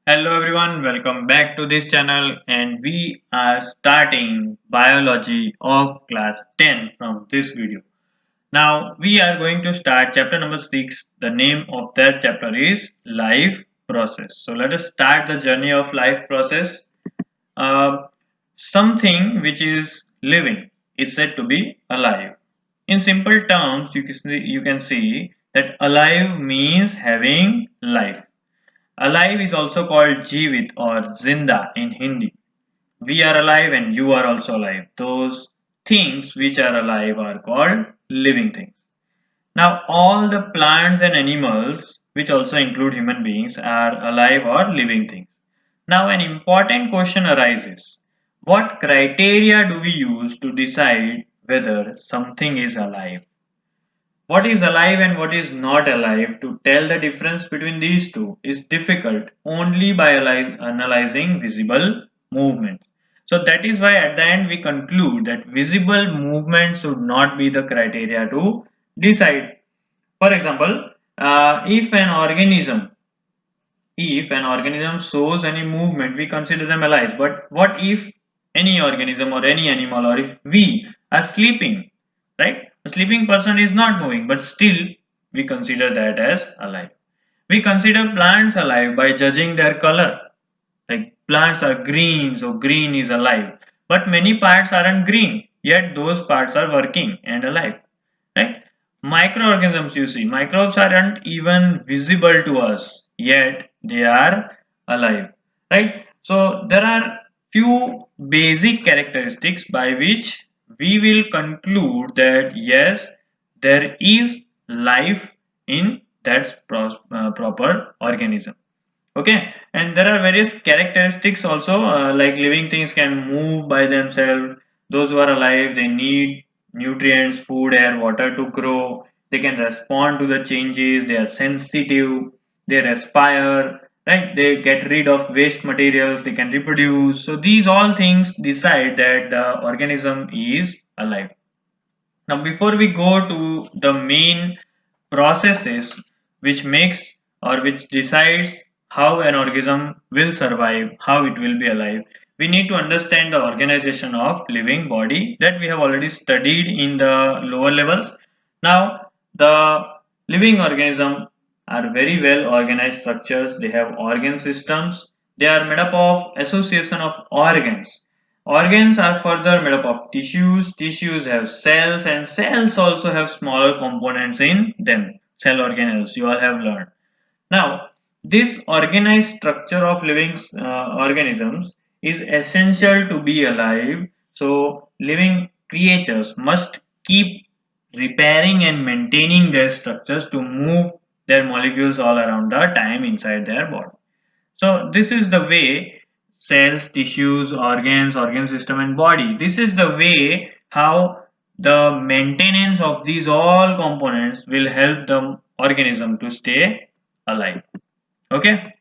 Hello everyone, welcome back to this channel and we are starting biology of class 10 from this video. Now we are going to start chapter number 6. The name of that chapter is life process. So let us start the journey of life process. Uh, Something which is living is said to be alive. In simple terms, you can see that alive means having life. Alive is also called Jeevit or Zinda in Hindi. We are alive and you are also alive. Those things which are alive are called living things. Now, all the plants and animals, which also include human beings, are alive or living things. Now, an important question arises. What criteria do we use to decide whether something is alive? What is alive and what is not alive, to tell the difference between these two is difficult only by analyzing visible movement. So that is why at the end we conclude that visible movement should not be the criteria to decide. For example, if an organism shows any movement, we consider them alive. But what if any organism or any animal, or if we are sleeping, right? A sleeping person is not moving, but still we consider that as alive. We consider plants alive by judging their color. Like plants are green, so green is alive. But many parts aren't green, yet those parts are working and alive. Right? Microorganisms, you see, microbes aren't even visible to us, yet they are alive. Right? So there are few basic characteristics by which we will conclude that yes, there is life in that proper organism. Okay, and there are various characteristics also, like living things can move by themselves. Those who are alive, they need nutrients, food, air, water to grow. They can respond to the changes. They are sensitive. They respire, right? They get rid of waste materials. They can reproduce. So these all things decide that the organism is alive. Now before we go to the main processes which makes or which decides how an organism will survive, how it will be alive, we need to understand the organization of living body that we have already studied in the lower levels. Now the living organism are very well organized structures. They have organ systems. They are made up of association of organs. Organs are further made up of tissues. Tissues have cells, and cells also have smaller components in them. Cell organelles, you all have learned. Now, this organized structure of living organisms is essential to be alive. So, living creatures must keep repairing and maintaining their structures to move their molecules all around the time inside their body. So this is the way cells, tissues, organs, organ system and body. This is the way how the maintenance of these all components will help the organism to stay alive. Okay.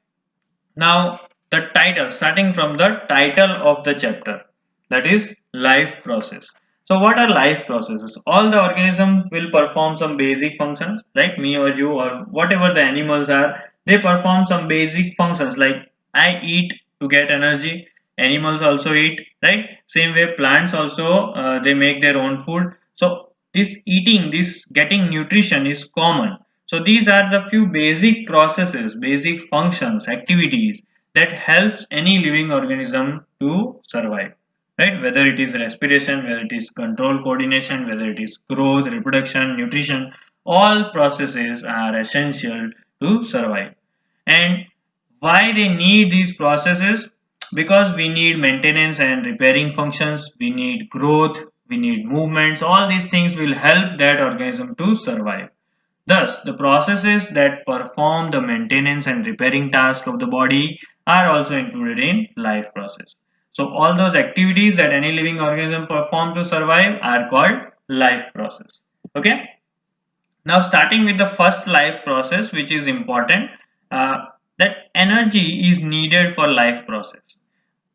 Now the title, starting from the title of the chapter, that is life process. So what are life processes? All the organisms will perform some basic functions, like me or you or whatever the animals are. They perform some basic functions like I eat to get energy. Animals also eat, right? Same way plants also they make their own food. So this eating, this getting nutrition is common. So these are the few basic processes, basic functions, activities that helps any living organism to survive, right? Whether it is respiration, whether it is control coordination, whether it is growth, reproduction, nutrition, all processes are essential to survive. And why they need these processes? Because we need maintenance and repairing functions, we need growth, we need movements. All these things will help that organism to survive. Thus, the processes that perform the maintenance and repairing task of the body are also included in life process. So all those activities that any living organism perform to survive are called life process. Okay. Now starting with the first life process, which is important, that energy is needed for life process.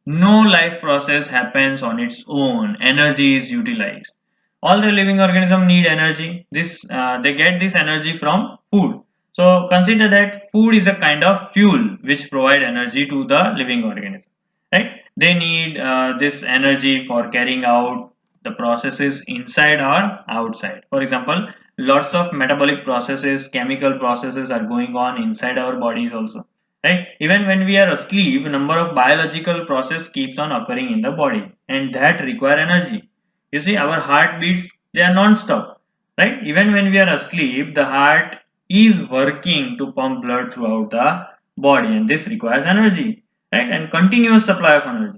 No life process happens on its own. Energy is utilized. All the living organisms need energy. This they get this energy from food. So consider that food is a kind of fuel which provide energy to the living organism, right? They need this energy for carrying out the processes inside or outside. For example, lots of metabolic processes, chemical processes are going on inside our bodies also, right? Even when we are asleep, a number of biological process keeps on occurring in the body, and that require energy. You see, our heartbeats, they are non-stop, right? Even when we are asleep, the heart is working to pump blood throughout the body, and this requires energy, right? And continuous supply of energy.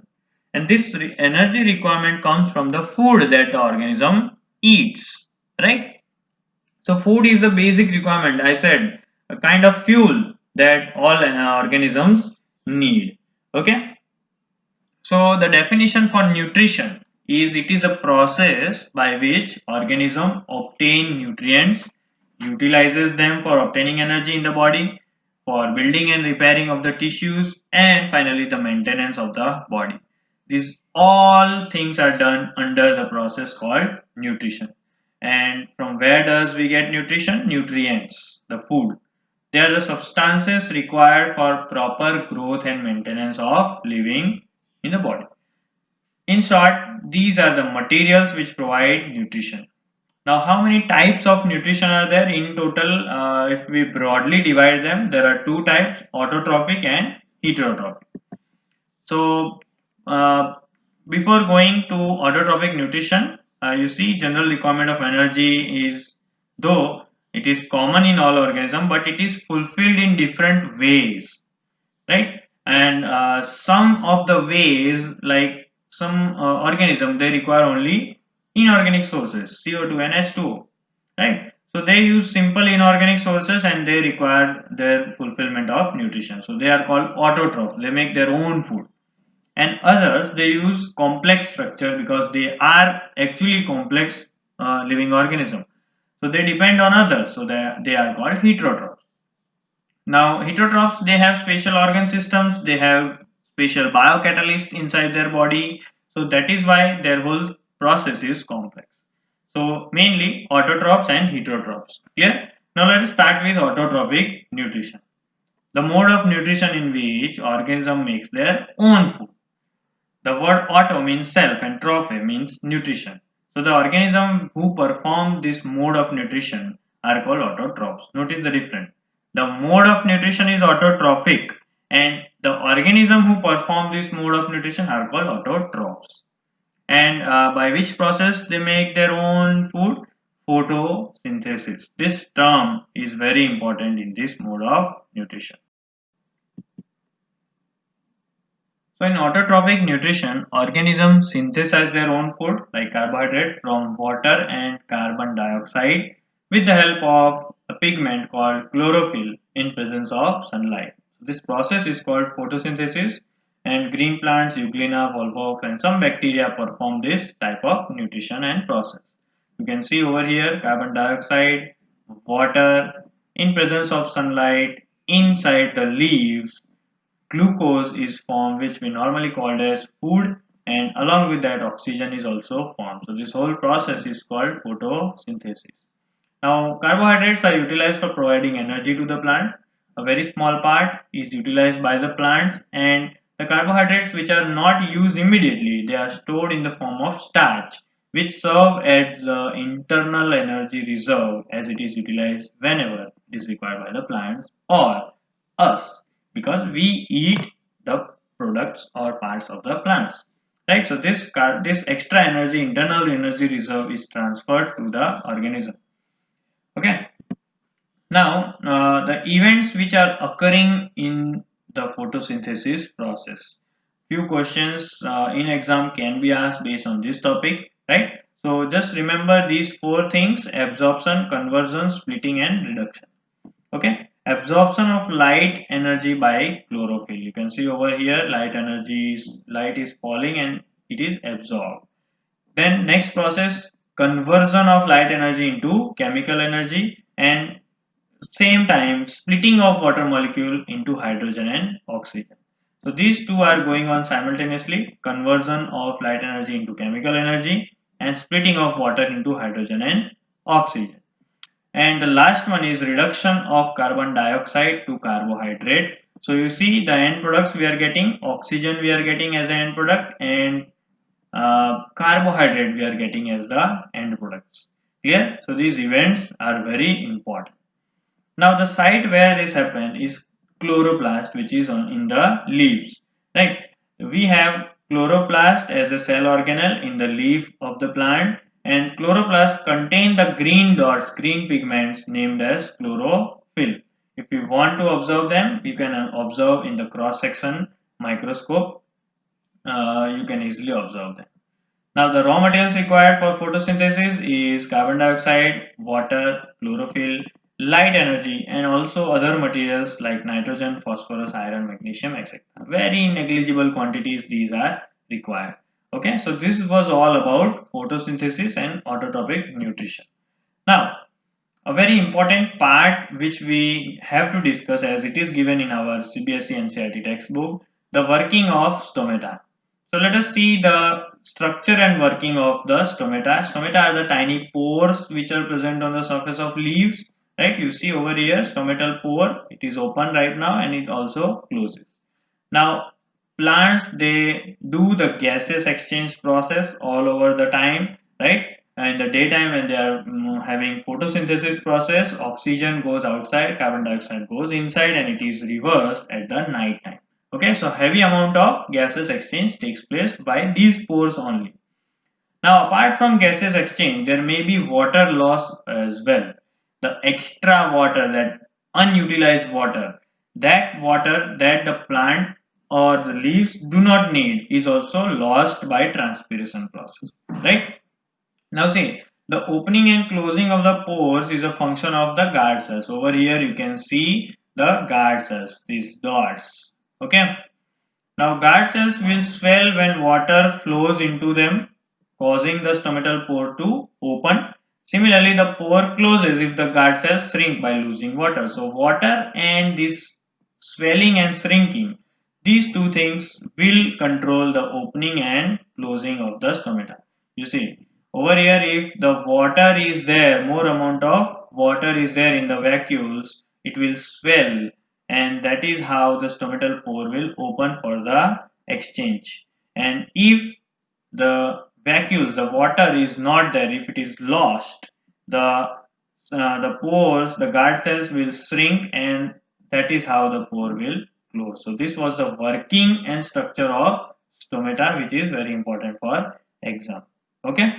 And this energy requirement comes from the food that the organism eats, right? So food is a basic requirement. I said a kind of fuel that all organisms need. Okay. So the definition for nutrition is it is a process by which organism obtain nutrients, utilizes them for obtaining energy in the body, for building and repairing of the tissues, and finally the maintenance of the body. These all things are done under the process called nutrition. And from where does we get nutrition? Nutrients, the food. They are the substances required for proper growth and maintenance of living in the body. In short, these are the materials which provide nutrition. Now, how many types of nutrition are there in total? If we broadly divide them, there are two types: autotrophic and heterotrophic. So, before going to autotrophic nutrition, you see general requirement of energy is, though it is common in all organisms, but it is fulfilled in different ways, right? And some of the ways, like some organism, they require only inorganic sources, CO2 and H2O, right? So they use simple inorganic sources and they require their fulfillment of nutrition. So they are called autotrophs. They make their own food. And others, they use complex structure because they are actually complex living organism. So they depend on others. So they are called heterotrophs. Now, heterotrophs, they have special organ systems, they have special biocatalyst inside their body. So that is why their whole process is complex. So mainly autotrophs and heterotrophs. Clear? Now let us start with autotrophic nutrition. The mode of nutrition in which organism makes their own food. The word auto means self and trophy means nutrition. So the organism who perform this mode of nutrition are called autotrophs. Notice the difference. The mode of nutrition is autotrophic and the organism who perform this mode of nutrition are called autotrophs. And by which process they make their own food? Photosynthesis. This term is very important in this mode of nutrition. So in autotrophic nutrition, organisms synthesize their own food like carbohydrate from water and carbon dioxide with the help of a pigment called chlorophyll in presence of sunlight. This process is called photosynthesis, and green plants, Euglena, Volvox and some bacteria perform this type of nutrition and process. You can see over here carbon dioxide, water in presence of sunlight inside the leaves. Glucose is formed, which we normally called as food, and along with that oxygen is also formed. So this whole process is called photosynthesis. Now carbohydrates are utilized for providing energy to the plant. A very small part is utilized by the plants, and the carbohydrates which are not used immediately, they are stored in the form of starch, which serve as the internal energy reserve as it is utilized whenever it is required by the plants or us, because we eat the products or parts of the plants, right? So this extra energy, internal energy reserve, is transferred to the organism. Okay. Now the events which are occurring in the photosynthesis process. Few questions in exam can be asked based on this topic, right? So just remember these four things: absorption, conversion, splitting and reduction. Okay. Absorption of light energy by chlorophyll. You can see over here light is falling and it is absorbed. Then next process, conversion of light energy into chemical energy, and same time splitting of water molecule into hydrogen and oxygen. So these two are going on simultaneously: conversion of light energy into chemical energy and splitting of water into hydrogen and oxygen. And the last one is reduction of carbon dioxide to carbohydrate. So you see the end products we are getting, oxygen we are getting as an end product, and carbohydrate we are getting as the end products. Clear? So these events are very important. Now the site where this happen is chloroplast, which is in the leaves. Right? We have chloroplast as a cell organelle in the leaf of the plant, and chloroplast contain the green dots, green pigments named as chlorophyll. If you want to observe them, you can observe in the cross section microscope. You can easily observe them. Now the raw materials required for photosynthesis is carbon dioxide, water, chlorophyll, light energy, and also other materials like nitrogen, phosphorus, iron, magnesium, etc. Very negligible quantities these are required. Okay, so this was all about photosynthesis and autotrophic nutrition. Now, a very important part which we have to discuss, as it is given in our CBSE NCERT textbook, the working of stomata. So let us see the structure and working of the stomata. Stomata are the tiny pores which are present on the surface of leaves. Right, you see over here stomatal pore, it is open right now and it also closes. Now plants, they do the gaseous exchange process all over the time, right? In the daytime when they are having photosynthesis process, oxygen goes outside, carbon dioxide goes inside, and it is reversed at the night time. Okay, so heavy amount of gaseous exchange takes place by these pores only. Now apart from gaseous exchange, there may be water loss as well. The extra water, that unutilized water, that water that the plant or the leaves do not need is also lost by transpiration process, right? Now see, the opening and closing of the pores is a function of the guard cells. Over here you can see the guard cells, these dots. Okay. Now guard cells will swell when water flows into them, causing the stomatal pore to open. Similarly, the pore closes if the guard cells shrink by losing water. So water and this swelling and shrinking, these two things will control the opening and closing of the stomata. You see, over here if the water is there, more amount of water is there in the vacuoles, it will swell, and that is how the stomatal pore will open for the exchange. And if the vacuoles, the water is not there, if it is lost, the pores, the guard cells will shrink, and that is how the pore will close. So this was the working and structure of stomata, which is very important for exam. Okay.